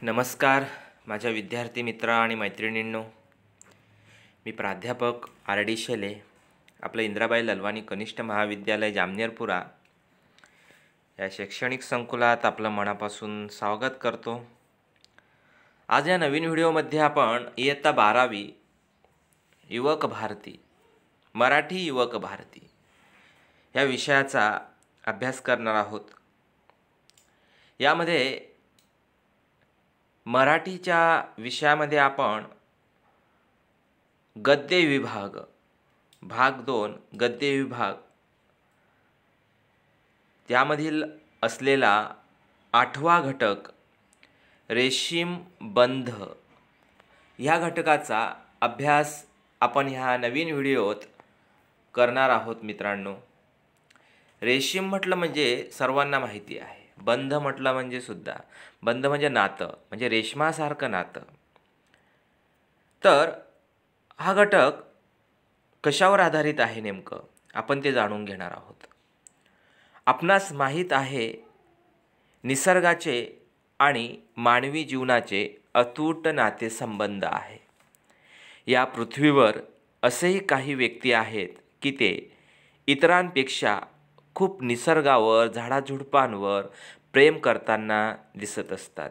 नमस्कार माझ्या विद्यार्थी मित्र आणि मैत्रिणींनो, मी प्राध्यापक आर डी शेले, आपलं इंदिराबाई ललवाणी कनिष्ठ महाविद्यालय जामनेरपुरा या शैक्षणिक संकुलात आपलं मनापासून स्वागत करतो. आज या नवीन व्हिडिओमध्ये आपण इयत्ता 12वी युवक भारती, मराठी युवक भारती या विषयाचा अभ्यास करणार आहोत. यामध्ये मराठीच्या विषयामध्ये आपण गद्य विभाग भाग 2 गद्य विभाग त्यामधील असलेला 8वा घटक रेशीम बंध ह्या घटकाचा अभ्यास आपण ह्या नवीन व्हिडिओत करणार आहोत. मित्रांनो, रेशीम म्हटलं म्हणजे सर्वांना माहिती आहे, बंध म्हटलं म्हणजे सुद्धा, बंध म्हणजे नातं, म्हणजे रेशमासारखं नातं. तर हा घटक कशावर आधारित आहे नेमकं आपण ते जाणून घेणार आहोत. आपणास माहीत आहे, निसर्गाचे आणि मानवी जीवनाचे अतूट नातेसंबंध आहे. या पृथ्वीवर असेही काही व्यक्ती आहेत की ते इतरांपेक्षा खूप निसर्गावर, झाडाझुडपांवर प्रेम करताना दिसत असतात.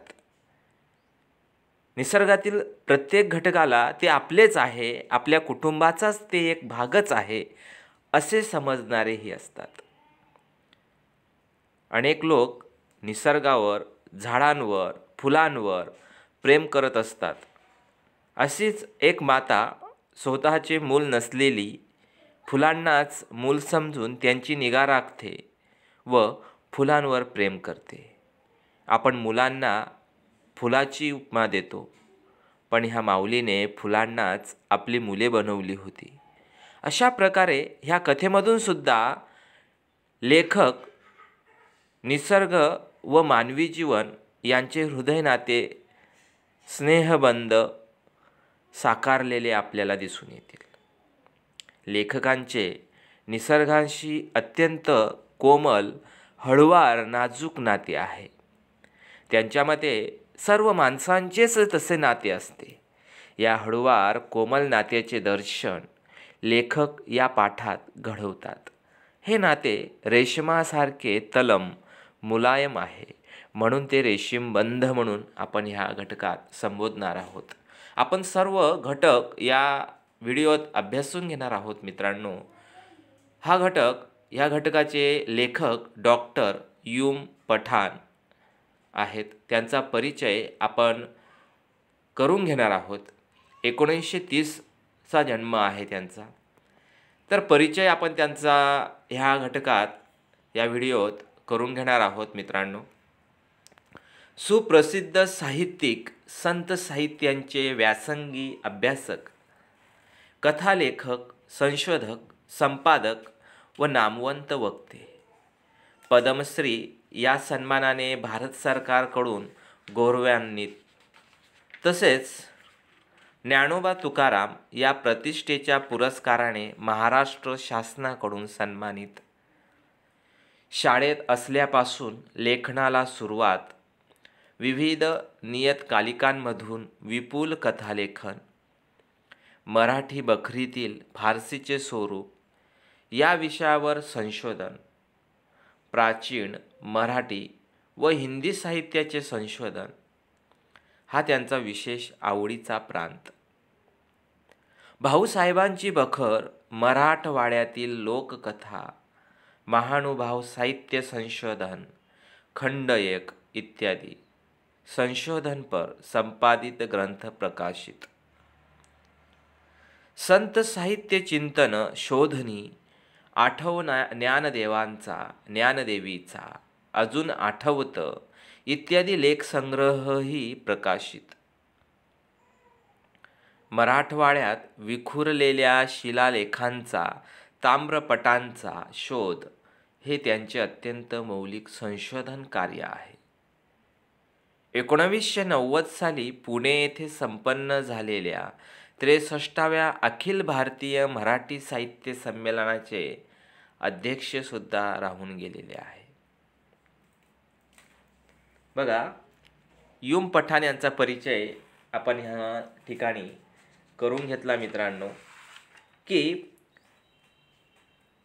निसर्गातील प्रत्येक घटकाला ते आपलेच आहे, आपल्या कुटुंबाचाच ते एक भागच आहे असे समजणारेही असतात. अनेक लोक निसर्गावर, झाडांवर, फुलांवर प्रेम करत असतात. अशीच एक माता स्वतःचे मूल नसलेली फुलांनाच मूल समजून त्यांची निगा राखते व फुलांवर प्रेम करते. आपण मुलांना फुलाची उपमा देतो, पण ह्या माऊलीने फुलांनाच आपली मुले बनवली होती. अशा प्रकारे ह्या कथेमधून सुद्धा लेखक निसर्ग व मानवी जीवन यांचे हृदय नाते, स्नेहबंध साकारलेले आपल्याला दिसून येतील. लेखकांचे निसर्गाशी अत्यंत कोमल, हळुवार, नाजूक नाते आहे. त्यांच्या मते सर्व माणसांचेच तसे नाते असते. या हळुवार कोमल नात्याचे दर्शन लेखक या पाठात घडवतात. हे नाते रेशमासारखे तलम, मुलायम आहे, म्हणून ते रेशीमबंध म्हणून आपण ह्या घटकात संबोधणार आहोत. आपण सर्व घटक या व्हिडिओत अभ्यासून घेणार आहोत. मित्रांनो, ह्या घटकाचे लेखक डॉक्टर यूम पठाण आहेत. त्यांचा परिचय आपण करून घेणार आहोत. 1930चा जन्म आहे त्यांचा. तर परिचय आपण त्यांचा ह्या घटकात, या व्हिडिओत करून घेणार आहोत. मित्रांनो, सुप्रसिद्ध साहित्यिक, संत साहित्यांचे व्यासंगी अभ्यासक, कथालेखक, संशोधक, संपादक व नामवंत वक्ते. पद्मश्री या सन्मानाने भारत सरकारकडून गौरवान्वित, तसेच ज्ञानोबा तुकाराम या प्रतिष्ठेच्या पुरस्काराने महाराष्ट्र शासनाकडून सन्मानित. शाळेत असल्यापासून लेखनाला सुरुवात. विविध नियतकालिकांमधून विपुल कथालेखन. मराठी बखरीतील फारसीचे स्वरूप या विषयावर संशोधन. प्राचीन मराठी व हिंदी साहित्याचे संशोधन हा त्यांचा विशेष आवडीचा प्रांत. भाऊसाहेबांची बखर, मराठवाड्यातील लोककथा, महानुभाव साहित्य संशोधन, खंड 1 इत्यादी संशोधनपर संपादित ग्रंथ प्रकाशित. संत साहित्य चिंतन शोधनी, आठव ज्ञानदेवांचा, ज्ञानदेवीचा, अजून आठवतं इत्यादी लेखसंग्रहही प्रकाशित. मराठवाड्यात विखुरलेल्या शिलालेखांचा, ताम्रपटांचा शोध हे त्यांचे अत्यंत मौलिक संशोधन कार्य आहे. 1990 साली पुणे येथे संपन्न झालेल्या 63व्या अखिल भारतीय मराठी साहित्य संमेलनाचे अध्यक्षसुद्धा राहून गेलेले आहे. बघा, युम पठाण यांचा परिचय आपण ह्या ठिकाणी करून घेतला मित्रांनो, की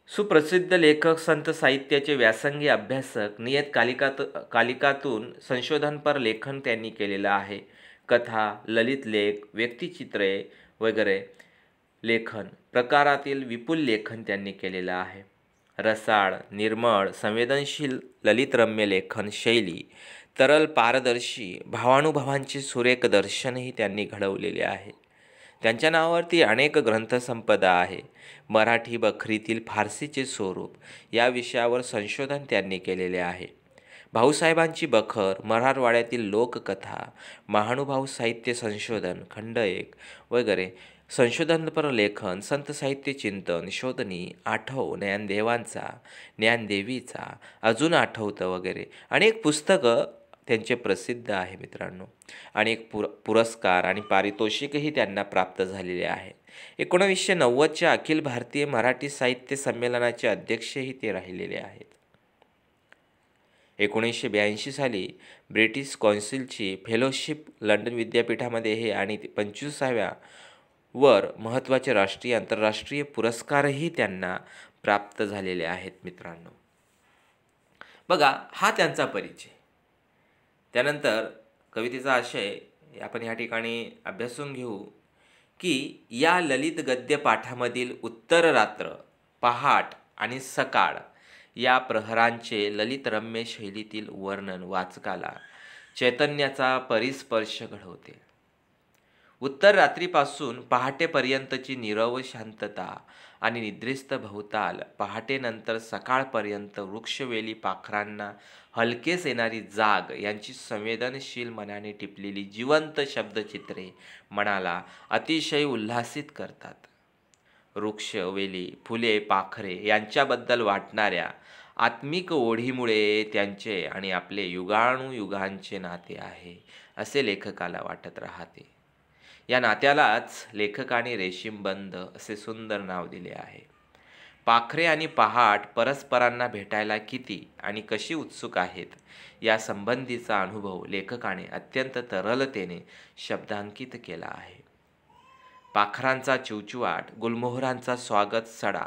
सुप्रसिद्ध लेखक, संत साहित्याचे व्यासंगी अभ्यासक, कालिकातून संशोधनपर लेखन त्यांनी केलेलं आहे. कथा, ललित लेख, व्यक्तिचित्रे वगैरे लेखन प्रकारातील विपुल लेखन त्यांनी केलेलं आहे. रसाळ, निर्मळ, संवेदनशील ललितरम्य लेखन शैली, तरल, पारदर्शी भावानुभवांचे सुरेख दर्शनही त्यांनी घडवलेले आहे. त्यांच्या नावावरती अनेक ग्रंथसंपदा आहे. मराठी बखरीतील फारसीचे स्वरूप या विषयावर संशोधन त्यांनी केलेले आहे. भाऊसाहेबांची बखर, मराठवाड्यातील लोककथा, महानुभाव साहित्य संशोधन खंड 1 वगैरे संशोधनपर लेखन, संत साहित्य चिंतन, शोधनी, आठव, ज्ञानदेवांचा, ज्ञानदेवीचा, अजून आठवतं वगैरे अनेक पुस्तकं त्यांचे प्रसिद्ध आहे मित्रांनो. अनेक पुरस्कार आणि पारितोषिकही त्यांना प्राप्त झालेले आहे. 1990च्या अखिल भारतीय मराठी साहित्य संमेलनाचे अध्यक्षही ते राहिलेले आहेत. 1982 साली ब्रिटिश कौन्सिलची फेलोशिप लंडन विद्यापीठामध्ये हे आणि 25व्या वर महत्त्वाचे राष्ट्रीय आंतरराष्ट्रीय पुरस्कारही त्यांना प्राप्त झालेले आहेत मित्रांनो. बघा, हा त्यांचा परिचय. त्यानंतर कवितेचा आशय आपण ह्या ठिकाणी अभ्यासून घेऊ, की या ललित गद्य पाठामधील उत्तर रात्र, पहाट आणि सकाळ या प्रहरांचे ललितरम्य शैलीतील वर्णन वाचकाला चैतन्याचा परिस्पर्श घडवते. उत्तर रात्रीपासून पहाटेपर्यंतची नीरव शांतता आणि निद्रिस्त भवताल, पहाटेनंतर सकाळपर्यंत वृक्षवेली पाखरांना हलकेच येणारी जाग यांची संवेदनशील मनाने टिपलेली जिवंत शब्दचित्रे मनाला अतिशय उल्हासित करतात. वृक्ष, वेली, फुले, पाखरे यांच्याबद्दल वाटणाऱ्या आत्मिक ओढीमुळे त्यांचे आणि आपले युगानुयुगांचे नाते आहे असे लेखकाला वाटत राहते. या नात्यालाच लेखकाने रेशीमबंध असे सुंदर नाव दिले आहे. पाखरे आणि पहाट परस्परांना भेटायला किती आणि कशी उत्सुक आहेत या संबंधीचा अनुभव लेखकाने अत्यंत तरलतेने शब्दांकित केला आहे. पाखरांचा चिवचिवाट, गुलमोहरांचा स्वागत सडा,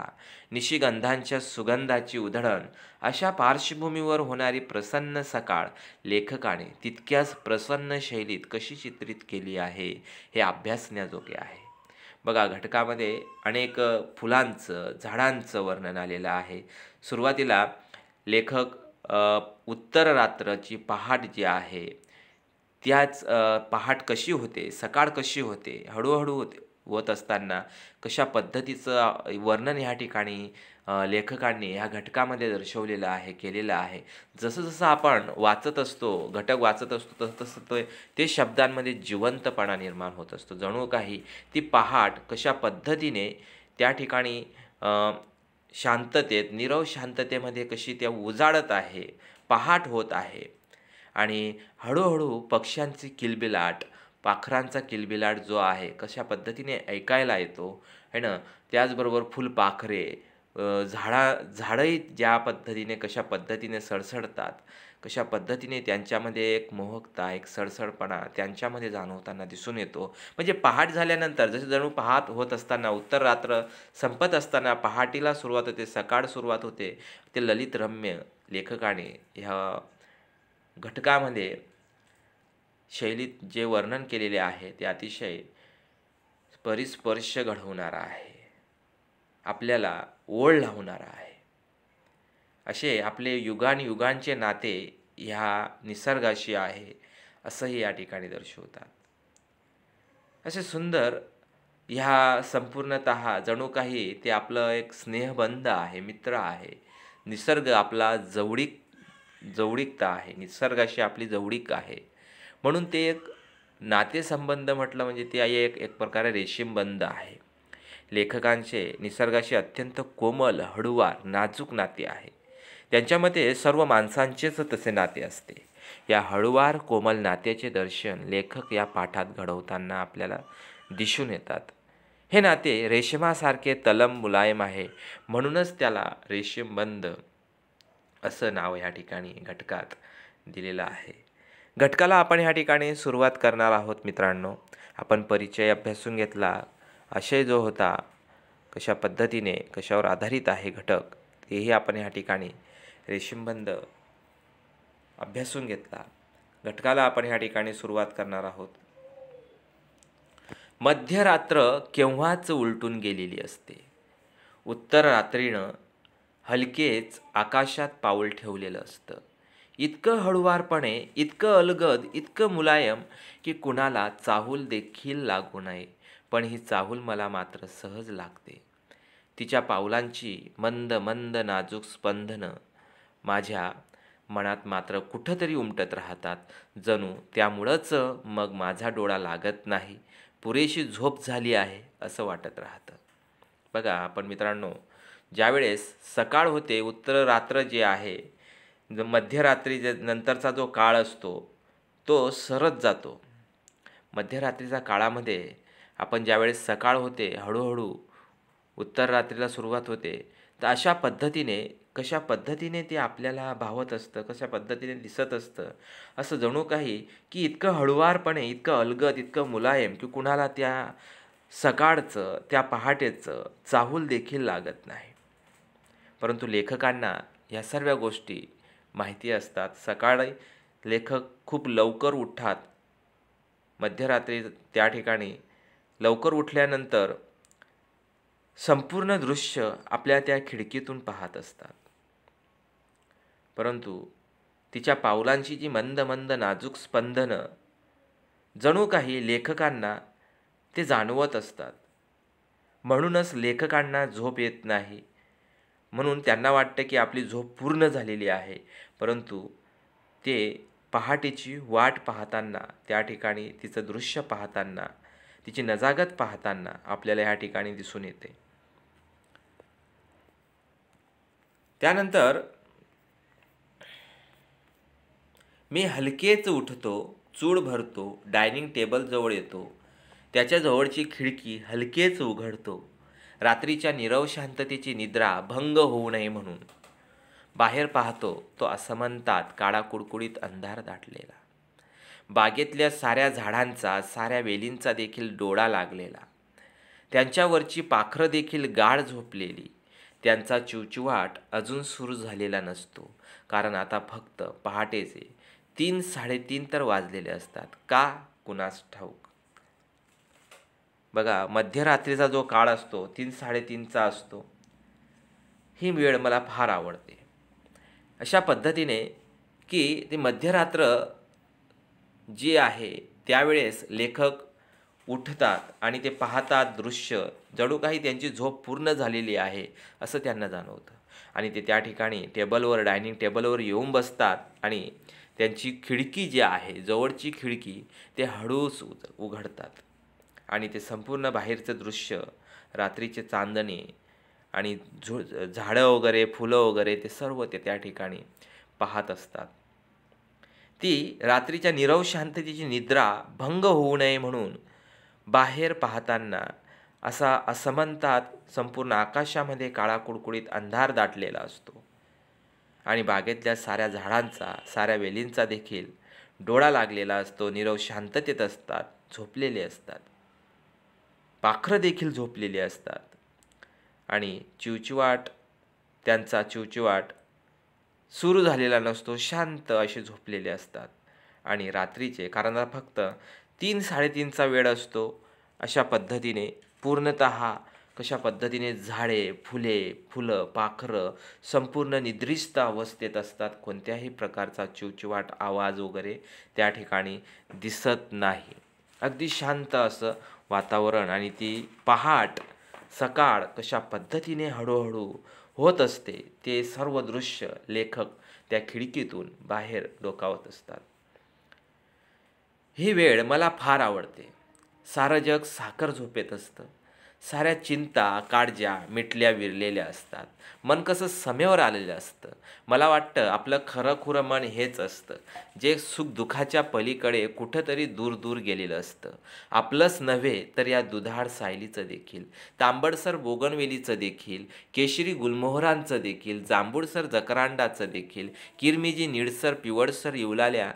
निशिगंधांच्या सुगंधाची उधळण अशा पार्श्वभूमीवर होणारी प्रसन्न सकाळ लेखकाने तितक्याच प्रसन्न शैलीत कशी चित्रित केली आहे हे अभ्यासण्याजोगे आहे. बघा, घटकामध्ये अनेक फुलांचं, झाडांचं वर्णन आलेलं आहे. सुरुवातीला लेखक उत्तर रात्रची पहाट जी आहे त्याच पहाट कशी होते, सकाळ कशी होते, हळूहळू होत असताना कशा पद्धतीचं वर्णन ह्या ठिकाणी लेखकांनी ह्या घटकामध्ये दर्शवलेलं आहे, केलेलं आहे. जसं जसं आपण वाचत असतो, घटक वाचत असतो, तसं तसं ते शब्दांमध्ये जिवंतपणा निर्माण होत असतो. जणू काही ती पहाट कशा पद्धतीने त्या ठिकाणी शांततेत, नीरव शांततेमध्ये कशी त्या उजाडत आहे, पहाट होत आहे. आणि हळूहळू पक्ष्यांची किलबिलाट, पाखरांचा किलबिलाट जो आहे कशा पद्धतीने ऐकायला येतो है ना. त्याचबरोबर फुलपाखरे, झाडंही ज्या पद्धतीने कशा पद्धतीने सडसडतात, कशा पद्धतीने त्यांच्यामध्ये एक मोहकता, एक सडसडपणा त्यांच्यामध्ये जाणवताना दिसून येतो. म्हणजे पहाट झाल्यानंतर जणू पहाट होत असताना, उत्तर रात्र संपत असताना पहाटीला सुरुवात होते, सकाळ सुरुवात होते. ते ललितरम्य लेखकाने ह्या घटकामध्ये शैलीत जे वर्णन केलेले आहे ते अतिशय परिस्पर्श घडवणारा आहे, आपल्याला ओढ लावणारा आहे. असे आपले युगांचे नाते ह्या निसर्गाशी आहे असंही या ठिकाणी दर्शवतात. असे सुंदर ह्या संपूर्णतः जणू काही ते आपलं एक स्नेहबंध आहे, मित्र आहे. निसर्ग आपला जवळीकता आहे, निसर्गाशी आपली जवळीक आहे. म्हणून ते एक नातेसंबंध म्हटलं म्हणजे ते एक प्रकारे रेशीमबंध आहे. लेखकांचे निसर्गाशी अत्यंत कोमल, हळूवार, नाजूक नाते आहे. त्यांच्यामध्ये सर्व माणसांचेच तसे नाते असते. या हळूवार कोमल नात्याचे दर्शन लेखक या पाठात घडवताना आपल्याला दिसून येतात. हे नाते रेशमासारखे तलम मुलायम आहे, म्हणूनच त्याला रेशीमबंध असं नाव या ठिकाणी घटकात दिलेलं आहे. घटकाला आपण ह्या ठिकाणी सुरुवात करणार आहोत मित्रांनो. आपण परिचय अभ्यासून घेतला, आशय जो होता, कशा पद्धतीने कशावर आधारित आहे घटक तेही आपण ह्या ठिकाणी रेशीमबंध अभ्यासून घेतला. घटकाला आपण ह्या ठिकाणी सुरुवात करणार आहोत. मध्यरात्र केव्हाच उलटून गेलेली असते. उत्तर रात्रीनं हलकेच आकाशात पाऊल ठेवलेलं असतं. इतकं हळुवारपणे, इतकं अलगद, इतकं मुलायम की कुणाला चाहूल देखील लागू नये. पण ही चाहूल मला मात्र सहज लागते. तिच्या पावलांची मंद मंद नाजूक स्पंदनं माझ्या मनात मात्र कुठंतरी उमटत राहतात. जणू त्यामुळंच मग माझा डोळा लागत नाही, पुरेशी झोप झाली आहे असं वाटत राहतं. बघा आपण मित्रांनो, ज्यावेळेस सकाळ होते, उत्तर रात्र जे आहे, मध्यरात्री नंतरचा जो काळ असतो तो सरत जातो. मध्यरात्रीच्या काळामध्ये आपण ज्यावेळेस सकाळ होते, हळूहळू उत्तर रात्रीला सुरुवात होते, तर अशा पद्धतीने कशा पद्धतीने ते आपल्याला भावत असतं, कशा पद्धतीने दिसत असतं, असं जणू काही की इतकं हळुवारपणे, इतकं अलगद, इतकं मुलायम की कुणाला त्या सकाळचं, त्या पहाटेचं चाहूल देखील लागत नाही. परंतु लेखकांना ह्या सर्व गोष्टी माहिती असतात. सकाळी लेखक खूप लवकर उठतात. मध्यरात्री त्या ठिकाणी लवकर उठल्यानंतर संपूर्ण दृश्य आपल्या त्या खिडकीतून पाहत असतात. परंतु तिच्या पावलांची जी मंद मंद नाजूक स्पंदनं जणू काही लेखकांना ते जाणवत असतात. म्हणूनच लेखकांना झोप येत नाही. म्हणून त्यांना वाटतं की आपली झोप पूर्ण झालेली आहे. परंतु ते पहाटेची वाट पाहताना, त्या ठिकाणी तिचं दृश्य पाहताना, तिची नजाकत पाहताना आपल्याला ह्या ठिकाणी दिसून येते. त्यानंतर मी हलकेच उठतो, चूळ भरतो, डायनिंग टेबलजवळ येतो. त्याच्या जवळची खिडकी हलकेच उघडतो. रात्रीच्या नीरव शांततेची निद्रा भंग होऊ नये म्हणून बाहेर पाहतो, तो असमंतात काळा कुडकुडीत अंधार दाटलेला. बागेतल्या साऱ्या झाडांचा, साऱ्या वेलींचा देखील डोळा लागलेला. त्यांच्यावरची पाखरं देखील गाढ झोपलेली. त्यांचा चिवचिवाट अजून सुरू झालेला नसतो, कारण आता फक्त पहाटेचे 3-3:30 तर वाजलेले असतात. का कुणास ठाऊक. बघा, मध्यरात्रीचा जो काळ असतो 3-3:30चा असतो. ही वेळ मला फार आवडते. अशा पद्धतीने की ती मध्यरात्र जी आहे त्यावेळेस लेखक उठतात आणि ते पाहतात दृश्य, जणू काही त्यांची झोप पूर्ण झालेली आहे असं त्यांना जाणवतं. आणि ते त्या ठिकाणी टेबलवर, डायनिंग टेबलवर येऊन बसतात आणि त्यांची खिडकी जी आहे, जवळची खिडकी, ते हळूच उघडतात आणि ते संपूर्ण बाहेरचं दृश्य, रात्रीचे चांदणे आणि झाडं वगैरे, फुलं वगैरे, ते सर्व ते त्या ठिकाणी पाहत असतात. ती रात्रीच्या नीरव शांततेची निद्रा भंग होऊ नये म्हणून बाहेर पाहताना असा असमंतात संपूर्ण आकाशामध्ये काळा कुडकुडीत अंधार दाटलेला असतो आणि बागेतल्या साऱ्या झाडांचा, साऱ्या वेलींचा देखील डोळा लागलेला असतो. नीरव शांततेत असतात, झोपलेले असतात. पाखरं देखील झोपलेली असतात आणि त्यांचा चिवचिवाट सुरू झालेला नसतो. शांत असे झोपलेले असतात. आणि रात्रीचे, कारण आता फक्त 3-3:30चा वेळ असतो, अशा पद्धतीने पूर्णतः कशा पद्धतीने झाडे, फुलं, पाखरं संपूर्ण निद्रिस्त अवस्थेत असतात. कोणत्याही प्रकारचा चिवचिवाट, आवाज वगैरे त्या ठिकाणी दिसत नाही. अगदी शांत असं वातावरण आणि ती पहाट, सकाळ कशा पद्धतीने हळूहळू होत असते, ते सर्व दृश्य लेखक त्या खिडकीतून बाहेर डोकावत असतात. ही वेळ मला फार आवडते. सारं जग साखर झोपेत असतं. साऱ्या चिंता, काळज्या मिटल्या विरलेल्या असतात. मन कसं समेवर आलेलं असतं. मला वाटतं आपलं खरं मन हेच असतं, जे सुखदुःखाच्या पलीकडे कुठंतरी दूर दूर गेलेलं असतं. आपलंच नव्हे तर या दुधाळ सायलीचं देखील, तांबडसर बोगनवेलीचं देखील, केशरी गुलमोहरांचं देखील, जांभूळसर जकरांडाचं देखील, किरमिजी निळसर पिवळसर इवलाल्या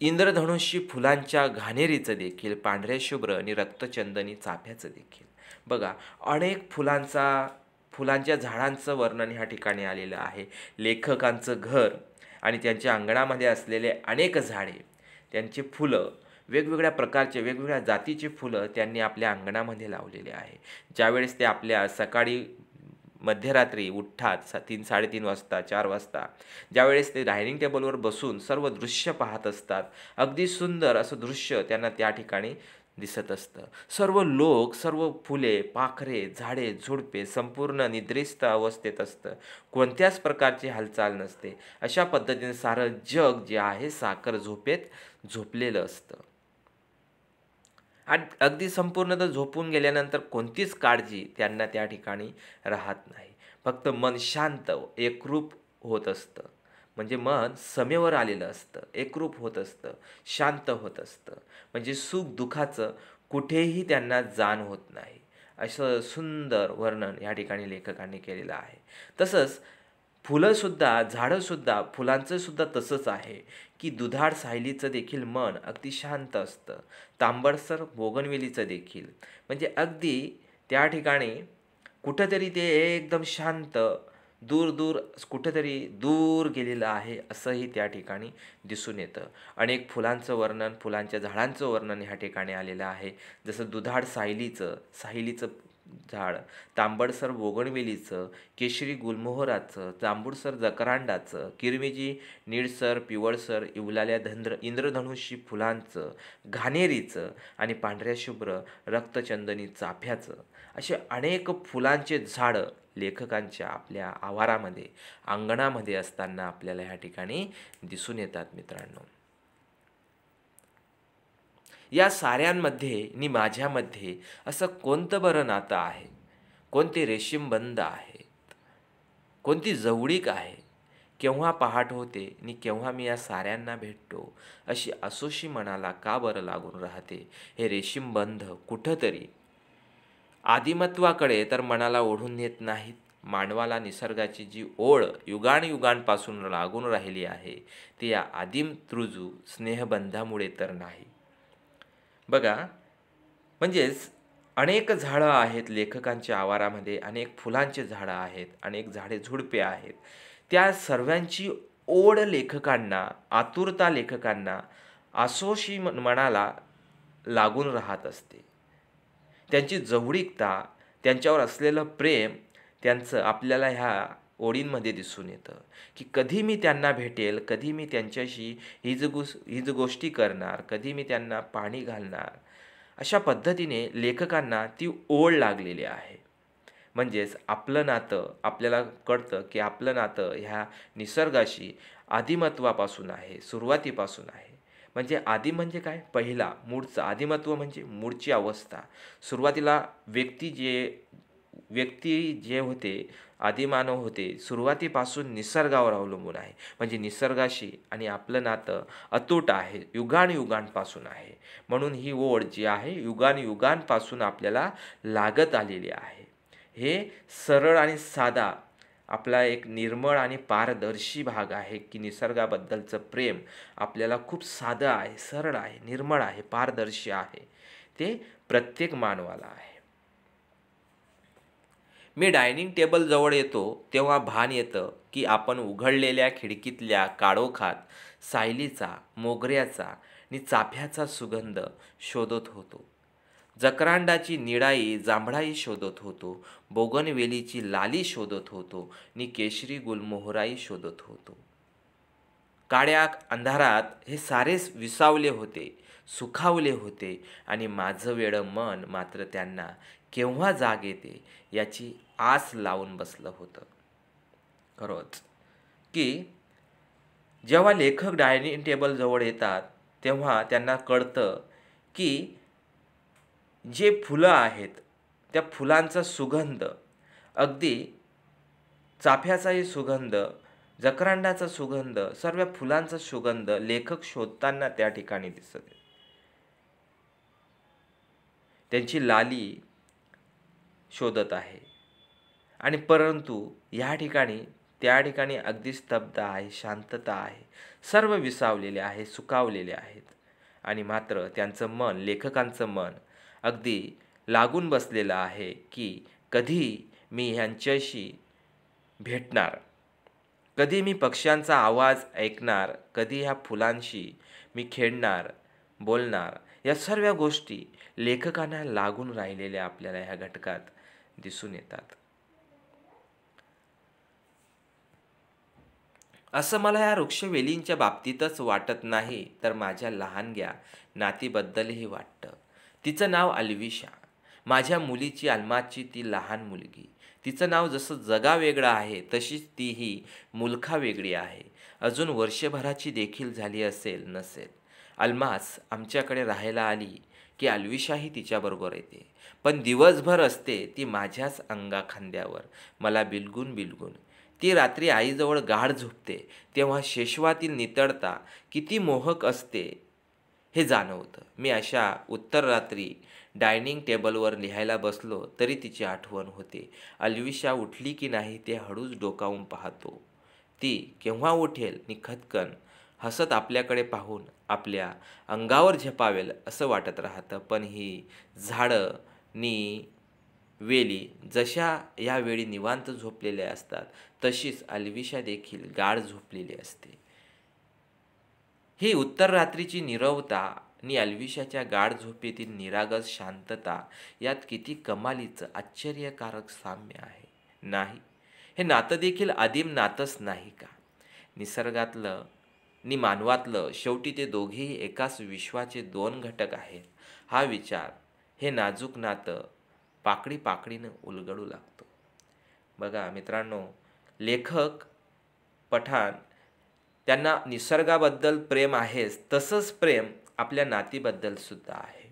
इंद्रधनुष्य फुलांच्या घाणेरीचं देखील, पांढऱ्या शुभ्र आणि रक्तचंदनी चाफ्याचं देखील. बघा, अनेक फुलांच्या झाडांचं वर्णन ह्या ठिकाणी आलेलं आहे. लेखकांचं घर आणि त्यांच्या अंगणामध्ये असलेले अनेक झाडे, त्यांची फुलं, वेगवेगळ्या प्रकारचे वेगवेगळ्या जातीची फुलं त्यांनी आपल्या अंगणामध्ये लावलेले आहे. ज्यावेळेस ते आपल्या सकाळी मध्यरात्री उठतात 3-3:30 वाजता 4 वाजता, ज्यावेळेस ते डायनिंग टेबलवर बसून सर्व दृश्य पाहत असतात, अगदी सुंदर असं दृश्य त्यांना त्या ठिकाणी दिसत असतं. सर्व लोक, सर्व फुले, पाखरे, झाडे, झुडपे संपूर्ण निद्रिस्त अवस्थेत असतं. कोणत्याच प्रकारची हालचाल नसते. अशा पद्धतीने सारं जग जे आहे साखर झोपेत झोपलेलं असतं. आणि अगदी संपूर्णतः झोपून गेल्यानंतर कोणतीच काळजी त्यांना त्या ठिकाणी राहत नाही. फक्त मन शांत, एकरूप होत असतं. म्हणजे मन समेवर आलेलं असतं, एकरूप होत असतं, शांत होत असतं. म्हणजे सुख दुःखाचं कुठेही त्यांना जाण होत नाही. असं सुंदर वर्णन या ठिकाणी लेखकांनी केलेलं आहे. तसंच फुलंसुद्धा, झाडंसुद्धा, फुलांचंसुद्धा तसंच आहे, की दुधाळ सायलीचं देखील मन अगदी शांत असतं. तांबडसर बोगनवेलीचं देखील. म्हणजे अगदी त्या ठिकाणी कुठंतरी ते एकदम शांत, दूर कुठंतरी दूर गेलेलं आहे असंही त्या ठिकाणी दिसून येतं. अनेक फुलांचं वर्णन, फुलांच्या झाडांचं वर्णन ह्या ठिकाणी आलेलं आहे. जसं दुधाळ साहिलीचं झाड, तांबडसर बोगनवेलीचं, केशरी गुलमोहराचं, जांभूळसर जकरांडाचं, किरमिजी निळसर, पिवळसर, इवलाल्या इंद्रधनुष्य फुलांचं, घाणेरीचं आणि पांढऱ्या शुभ्र रक्तचंदनी चाफ्याचं, असे अनेक फुलांचे झाडं लेखकांच्या आपल्या आवारामध्ये, अंगणामध्ये असताना आपल्याला ह्या ठिकाणी दिसून येतात मित्रांनो. या साऱ्यांमध्ये आणि माझ्यामध्ये असं कोणतं बरं नातं आहे, कोणते रेशीमबंध आहेत, कोणती जवळीक आहे, केव्हा पहाट होते आणि केव्हा मी या साऱ्यांना भेटतो, अशी असोशी मनाला का बरं लागून राहते. हे रेशीमबंध कुठंतरी आदिमत्वाकडे तर मनाला ओढून नेत नाहीत. मानवाला निसर्गाची जी ओढ युगानयुगांपासून लागून राहिली आहे, ती या आदिम तृजू स्नेहबंधामुळे तर नाही. बघा, म्हणजेच अनेक झाडं आहेत लेखकांच्या आवारामध्ये, अनेक फुलांचे झाडं आहेत, अनेक झाडे झुडपे आहेत. त्या सर्वांची ओढ लेखकांना, आतुरता लेखकांना आसोशी मनाला लागून राहत असते. त्यांची जवळीकता, त्यांच्यावर असलेलं प्रेम, त्यांचं आपल्याला ह्या ओळींमध्ये दिसून येतं, की कधी मी त्यांना भेटेल, कधी मी त्यांच्याशी हिज गोष्टी करणार, कधी मी त्यांना पाणी घालणार. अशा पद्धतीने लेखकांना ती ओढ लागलेली आहे. म्हणजेच आपलं नातं, आपल्याला कळतं की आपलं नातं ह्या निसर्गाशी आदिमत्वापासून आहे, सुरुवातीपासून आहे. म्हणजे आदी म्हणजे काय? पहिला, मूळचा. आदिमत्व म्हणजे मूळची अवस्था. सुरुवातीला व्यक्ती जे होते, आदिमानव होते, सुरुवातीपासून निसर्गावर अवलंबून आहे. म्हणजे निसर्गाशी आणि आपलं नातं अतूट आहे, युगानयुगांपासून आहे. म्हणून ही ओढ जी आहे युगानयुगांपासून आपल्याला लागत आलेली आहे. हे सरळ आणि साधा आपला एक निर्मळ आणि पारदर्शी भाग आहे, की निसर्गाबद्दलचं प्रेम आपल्याला खूप साधं आहे, सरळ आहे, निर्मळ आहे, पारदर्शी आहे. ते प्रत्येक मानवाला आहे. मी डायनिंग टेबल जवळ येतो तेव्हा भान येतं की आपण उघडलेल्या खिडकीतल्या काळोखात सायलीचा, मोगऱ्याचा आणि चाफ्याचा सुगंध शोधत होतो. जकरांडाची निळाई, जांभळाई शोधत होतो. बोगनवेलीची लाली शोधत होतो आणि केशरी गुलमोहराई शोधत होतो. काळ्या अंधारात हे सारेच विसावले होते, सुखावले होते आणि माझं वेडं मन मात्र त्यांना केव्हा जाग येते याची आस लावून बसलं होतं. खरंच की जेव्हा लेखक डायनिंग टेबल जवळ येतात तेव्हा त्यांना कळतं की जे फुलं आहेत त्या फुलांचा सुगंध, अगदी चाफ्याचाही सुगंध, जकरांडाचा सुगंध, सर्व फुलांचा सुगंध लेखक शोधताना त्या ठिकाणी दिसत आहे. त्यांची लाली शोधत आहे आणि परंतु या ठिकाणी त्या ठिकाणी अगदी स्तब्ध आहे, शांतता आहे, सर्व विसावलेले आहे, सुकावलेले आहेत. आणि मात्र त्यांचं मन, लेखकांचं मन अगदी लागून बसलेलं आहे की कधी मी ह्यांच्याशी भेटणार, कधी मी पक्ष्यांचा आवाज ऐकणार, कधी ह्या फुलांशी मी खेळणार, बोलणार. या सर्व गोष्टी लेखकांना लागून राहिलेल्या आपल्याला ह्या घटकात दिसून येतात. असं मला या वृक्षवेलींच्या बाबतीतच वाटत नाही, तर माझ्या लहानग्या नातीबद्दलही वाटतं. तिचं नाव अल्विशा. माझ्या मुलीची, अल्माची ती लहान मुलगी. तिचं नाव जसं जगा वेगळं आहे, तशीच तीही मुलखा वेगळी आहे. अजून वर्षभराची देखील झाली असेल नसेल. अल्मास आमच्याकडे राहायला आली की अल्विशाही तिच्याबरोबर येते. पण दिवसभर असते ती माझ्याच अंगाखांद्यावर, मला बिलगून बिलगून. ती रात्री आईजवळ गाढ झोपते तेव्हा शेषवातील नितळता किती मोहक असते हे जाणवतं. मी अशा उत्तर रात्री डायनिंग टेबलवर लिहायला बसलो तरी तिची आठवण होते. अल्विशा उठली की नाही ते हळूच डोकावून पाहतो. ती केव्हा उठेल नि खदकन हसत आपल्याकडे पाहून आपल्या अंगावर झेपावेल असं वाटत राहतं. पण ही झाडं नि वेली जशा यावेळी निवांत झोपलेल्या असतात, तशीच अल्विशा देखील गाढ झोपलेली असते. ही उत्तर रात्रीची नीरवता नि अल्विशाच्या गाढ झोपेतील निरागस शांतता यात किती कमालीचं आश्चर्यकारक साम्य आहे. नाही, हे नातं देखील आदिम नातंच नाही का? निसर्गातलं नि मानवातलं शेवटी ते दोघेही एकाच विश्वाचे दोन घटक आहेत. हा विचार हे नाजूक नातं पाकडी पाकडीनं उलगडू लागतो. बघा मित्रांनो, लेखक, पठाण त्यांना निसर्गाबद्दल प्रेम आहेच, तसंच प्रेम आपल्या नातीबद्दल सुद्धा आहे.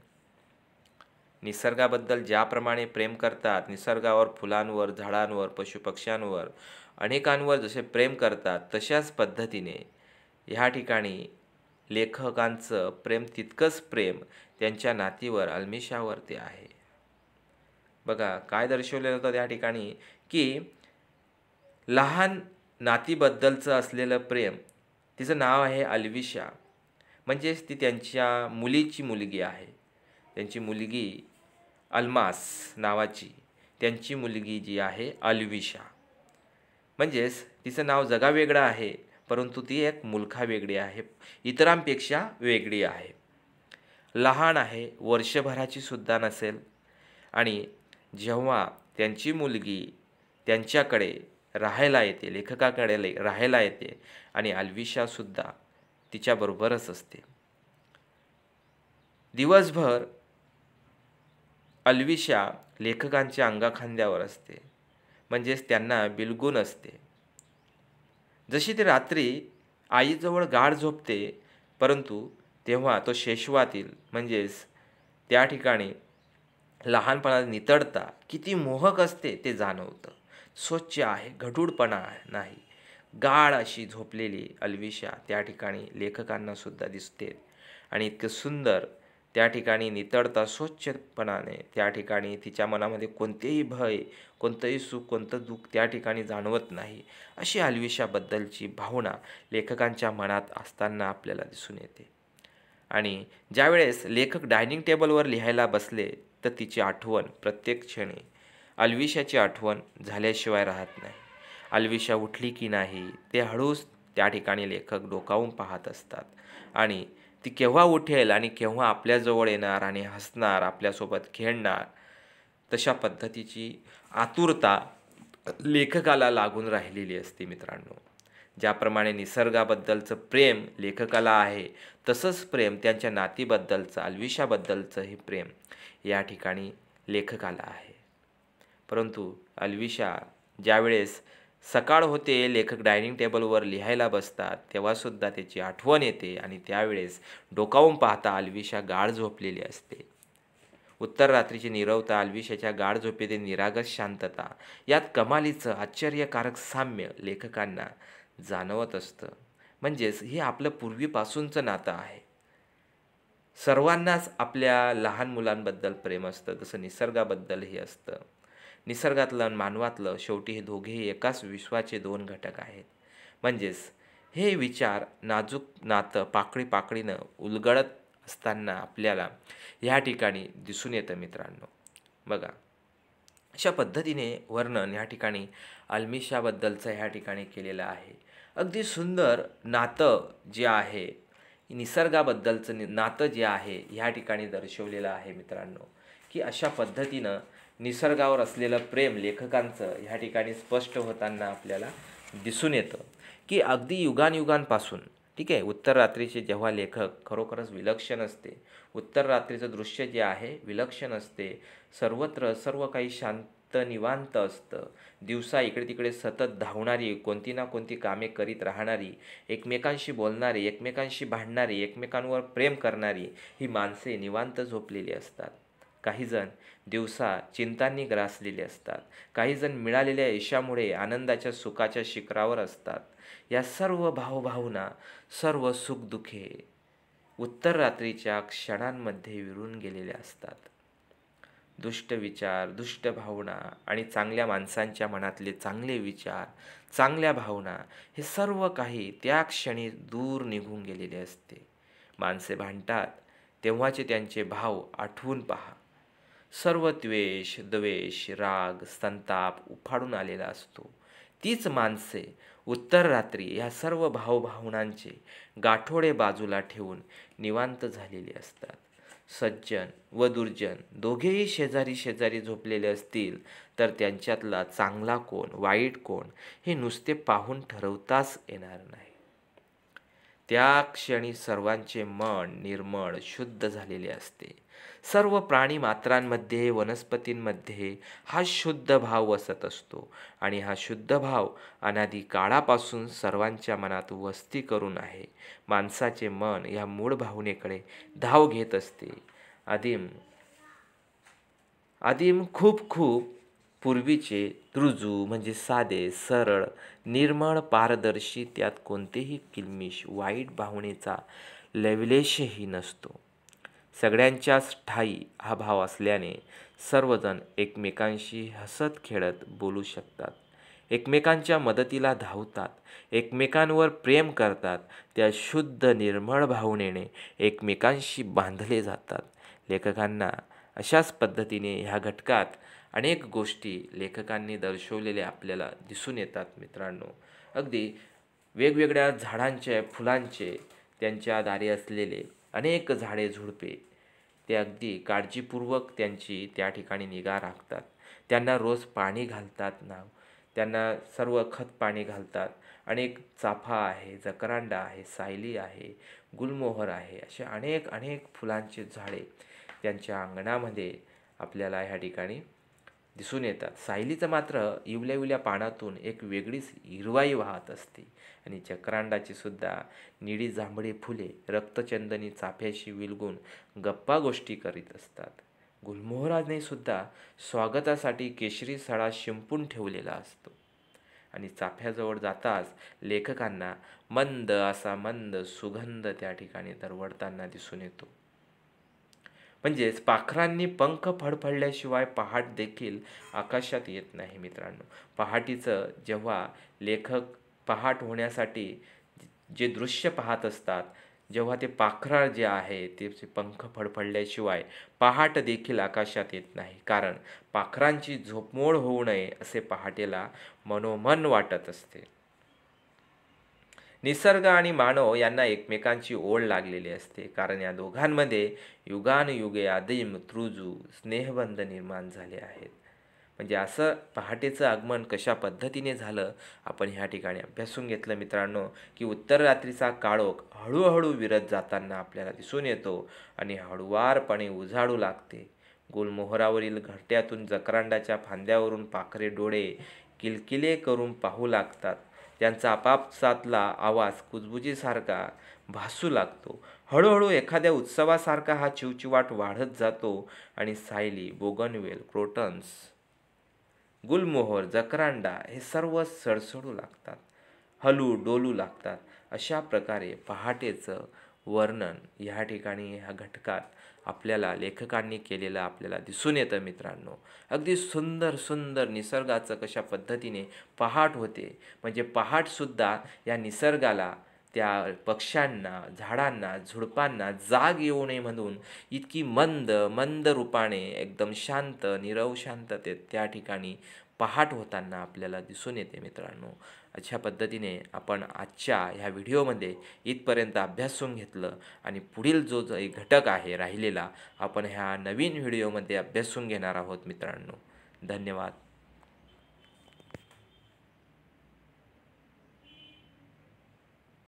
निसर्गाबद्दल ज्याप्रमाणे प्रेम करतात, निसर्गावर, फुलांवर, झाडांवर, पशुपक्ष्यांवर, अनेकांवर जसे प्रेम करतात, तशाच पद्धतीने ह्या ठिकाणी लेखकांचं प्रेम, तितकंच प्रेम त्यांच्या नातीवर, अल्मिशावरती आहे. बघा काय दर्शवलेलं होतं त्या ठिकाणी की लहान नातीबद्दलचं असलेलं प्रेम. तिचं नाव आहे अल्विशा, म्हणजेच ती त्यांच्या मुलीची मुलगी आहे. त्यांची मुलगी अल्मास नावाची, त्यांची मुलगी जी आहे अल्विशा. म्हणजेच तिचं नाव जगावेगळं आहे, परंतु ती एक मुलखा वेगळी आहे, इतरांपेक्षा वेगळी आहे. लहान आहे, वर्षभराची सुद्धा नसेल. आणि जेव्हा त्यांची मुलगी त्यांच्याकडे राहायला येते, लेखकाकडे राहायला येते, आणि अल्विशासुद्धा तिच्याबरोबरच असते. दिवसभर अल्विशा लेखकांच्या अंगाखांद्यावर असते, म्हणजेच त्यांना बिलगून असते. जशी ती रात्री आईजवळ गाढ झोपते, परंतु तेव्हा तो शेषवातील म्हणजेच त्या ठिकाणी लहानपणात नितळता किती मोहक असते ते जाणवतं. स्वच्छ आहे, गढूळपणा नाही. गाढ अशी झोपलेली अल्विशा त्या ठिकाणी लेखकांना सुद्धा दिसते. आणि इतकं सुंदर त्या ठिकाणी नितळता स्वच्छपणाने त्या ठिकाणी तिच्या मनामध्ये कोणतेही भय, कोणतंही सुख, कोणतं दुःख त्या ठिकाणी जाणवत नाही. अशी अल्विशाबद्दलची भावना लेखकांच्या मनात असताना आपल्याला दिसून येते. आणि ज्यावेळेस लेखक डायनिंग टेबलवर लिहायला बसले तर तिची आठवण प्रत्येक क्षणी अल्विशाची आठवण झाल्याशिवाय राहत नाही. अल्विशा उठली की नाही ते हळूच त्या ठिकाणी लेखक डोकावून पाहत असतात. आणि ती केव्हा उठेल आणि केव्हा आपल्याजवळ येणार आणि हसणार, आपल्यासोबत खेळणार, तशा पद्धतीची आतुरता लेखकाला लागून राहिलेली असते. मित्रांनो, ज्याप्रमाणे निसर्गाबद्दलचं प्रेम लेखकाला आहे, तसंच प्रेम त्यांच्या नातीबद्दलचं, अल्विशाबद्दलचं हे प्रेम या ठिकाणी लेखकाला आहे. परंतु अल्विशा ज्यावेळेस सकाळ होते, लेखक डायनिंग टेबलवर लिहायला बसतात, तेव्हासुद्धा त्याची आठवण येते. आणि त्यावेळेस डोकावून पाहता अल्विशा गाढ झोपलेली असते. उत्तर रात्रीची नीरवता, अल्विशाच्या गाढ झोपेतील निरागस शांतता यात कमालीचं आश्चर्यकारक साम्य लेखकांना जाणवत असतं. म्हणजेच हे आपलं पूर्वीपासूनचं नातं आहे. सर्वांनाच आपल्या लहान मुलांबद्दल प्रेम असतं, तसं निसर्गाबद्दलही असतं. निसर्गातलं आणि मानवातलं शेवटी हे दोघेही एकाच विश्वाचे दोन घटक आहेत. म्हणजेच हे विचार नाजूक नातं पाकळी पाकळीनं उलगडत असताना आपल्याला ह्या ठिकाणी दिसून येतं मित्रांनो. बघा, अशा पद्धतीने वर्णन ह्या ठिकाणी अल्मिशाबद्दलचं ह्या ठिकाणी केलेलं आहे. अगदी सुंदर नातं जे आहे, निसर्गाबद्दलचं नातं जे आहे ह्या ठिकाणी दर्शवलेलं आहे मित्रांनो, की अशा पद्धतीनं निसर्गावर असलेलं प्रेम लेखकांचं ह्या ठिकाणी स्पष्ट होताना आपल्याला दिसून येतं, की अगदी युगानयुगांपासून, ठीक आहे, उत्तर रात्रीचे जेव्हा लेखक खरोखरच विलक्षण असते, उत्तर रात्रीचं दृश्य जे आहे विलक्षण असते, सर्वत्र सर्व काही शांत निवांत असतं, दिवसा इकडे तिकडे सतत धावणारी, कोणती ना कोणती कामे करीत राहणारी, एकमेकांशी बोलणारी, एकमेकांशी भांडणारी, एकमेकांवर प्रेम करणारी ही माणसे निवांत झोपलेली असतात. काहीजण दिवसा चिंतांनी ग्रासलेले असतात, काहीजण मिळालेल्या यशामुळे आनंदाच्या सुखाच्या शिखरावर असतात. या सर्व भावभावना, सर्व सुखदुःखे उत्तर रात्रीच्या क्षणांमध्ये विरून गेलेल्या असतात. दुष्ट विचार, दुष्ट भावना आणि चांगल्या माणसांच्या मनातले चांगले विचार, चांगल्या भावना हे सर्व काही त्या क्षणी दूर निघून गेलेले असते. माणसे भांडतात तेव्हाचे त्यांचे भाव आठवून पहा. सर्व द्वेष, द्वेष, राग, संताप उफाळून आलेला असतो. तीच माणसे उत्तर रात्री ह्या सर्व भावभावनांचे गाठोडे बाजूला ठेवून निवांत झालेली असतात. सज्जन व दुर्जन दोघेही शेजारी शेजारी झोपलेले असतील तर त्यांच्यातला चांगला कोण, वाईट कोण हे नुसते पाहून ठरवताच येणार नाही. त्या क्षणी सर्वांचे मन निर्मळ, शुद्ध झालेले असते. सर्व प्राणी मात्रांमध्ये, वनस्पतींमध्ये हा शुद्ध भाव वसत असतो आणि हा शुद्ध भाव अनादी काळापासून सर्वांच्या मनात वस्ती करून आहे. माणसाचे मन या मूळ भावनेकडे धाव घेत असते. आदिम खूप खूप पूर्वीचे रुजू म्हणजे साधे, सरळ, निर्मळ, पारदर्शी, त्यात कोणतेही किलमिश, वाईट भावनेचा लवलेशही नसतो. सगळ्यांच्याच ठायी हा भाव असल्याने सर्वजण एकमेकांशी हसत खेळत बोलू शकतात, एकमेकांच्या मदतीला धावतात, एकमेकांवर प्रेम करतात. त्या शुद्ध निर्मळ भावनेने एकमेकांशी बांधले जातात. लेखकांना अशाच पद्धतीने ह्या घटकात अनेक गोष्टी लेखकांनी दर्शवलेल्या आपल्याला दिसून येतात मित्रांनो. अगदी वेगवेगळ्या झाडांचे, फुलांचे, त्यांच्या दारी असलेले अनेक झाडे झुडपे, ते अगदी काळजीपूर्वक त्यांची त्या ठिकाणी निगा राखतात. त्यांना रोज पाणी घालतात ना, त्यांना सर्व खत पाणी घालतात. अनेक चाफा आहे, जकरांडा आहे, सायली आहे, गुलमोहर आहे, असे अनेक अनेक फुलांचे झाडे त्यांच्या अंगणामध्ये आपल्याला ह्या ठिकाणी दिसून येतात. सायलीचं मात्र इवल्या इवल्या पानातून एक वेगळीच हिरवाई वाहत असते आणि जकरांडाची सुद्धा निळी जांभळी फुले रक्तचंदनी चाफ्याशी विलगून गप्पा गोष्टी करीत असतात. गुलमोहराने सुद्धा स्वागतासाठी केशरी सडा शिंपून ठेवलेला असतो आणि चाफ्याजवळ जाताच लेखकांना मंद सुगंध त्या ठिकाणी दरवळताना दिसून येतो. म्हणजेच पाखरांनी पंख फडफडल्याशिवाय पहाट देखील आकाशात येत नाही मित्रांनो. पहाटीचं जेव्हा लेखक पहाट होण्यासाठी जे दृश्य पाहत असतात, जेव्हा ते पाखरं जे आहे ते पंख फडफडल्याशिवाय पहाट देखील आकाशात येत नाही. कारण पाखरांची झोपमोड होऊ नये असे पहाटेला मनोमन वाटत असते. निसर्ग आणि मानव यांना एकमेकांची ओढ लागलेली असते, कारण या दोघांमध्ये युगानुयुगे आदिम ऋजू स्नेहबंध निर्माण झाले आहेत. म्हणजे असं पहाटेचं आगमन कशा पद्धतीने झालं आपण ह्या ठिकाणी अभ्यासून घेतलं मित्रांनो, की उत्तर रात्रीचा काळोख हळूहळू विरत जाताना आपल्याला दिसून येतो आणि हळुवारपणे उजाडू लागते. गुलमोहरावरील घरट्यातून जकरांडाच्या फांद्यावरून पाखरे डोळे किलकिले करून पाहू लागतात. त्यांचा आपापसातला आवाज कुजबुजीसारखा भासू लागतो. हळूहळू एखाद्या उत्सवासारखा हा चिवचिवाट वाढत जातो आणि सायली, बोगनवेल, क्रोटन्स, गुलमोहर, जकरांडा हे सर्व सडसडू लागतात, हलू डोलू लागतात. अशा प्रकारे पहाटेचं वर्णन ह्या ठिकाणी ह्या घटकात आपल्याला लेखकांनी केलेलं आपल्याला दिसून येतं मित्रांनो. अगदी सुंदर सुंदर निसर्गाचं कशा पद्धतीने पहाट होते, म्हणजे पहाटसुद्धा या निसर्गाला, त्या पक्ष्यांना, झाडांना, झुडपांना जाग येऊ नये म्हणून इतकी मंद मंद रूपाने एकदम शांत नीरव शांततेत त्या ठिकाणी पहाट होताना आपल्याला दिसून येते मित्रांनो. अशा पद्धतीने आपण आजच्या ह्या व्हिडिओमध्ये इथपर्यंत अभ्यासून घेतलं आणि पुढील जो एक घटक आहे राहिलेला आपण ह्या नवीन व्हिडिओमध्ये अभ्यासून घेणार आहोत मित्रांनो. धन्यवाद.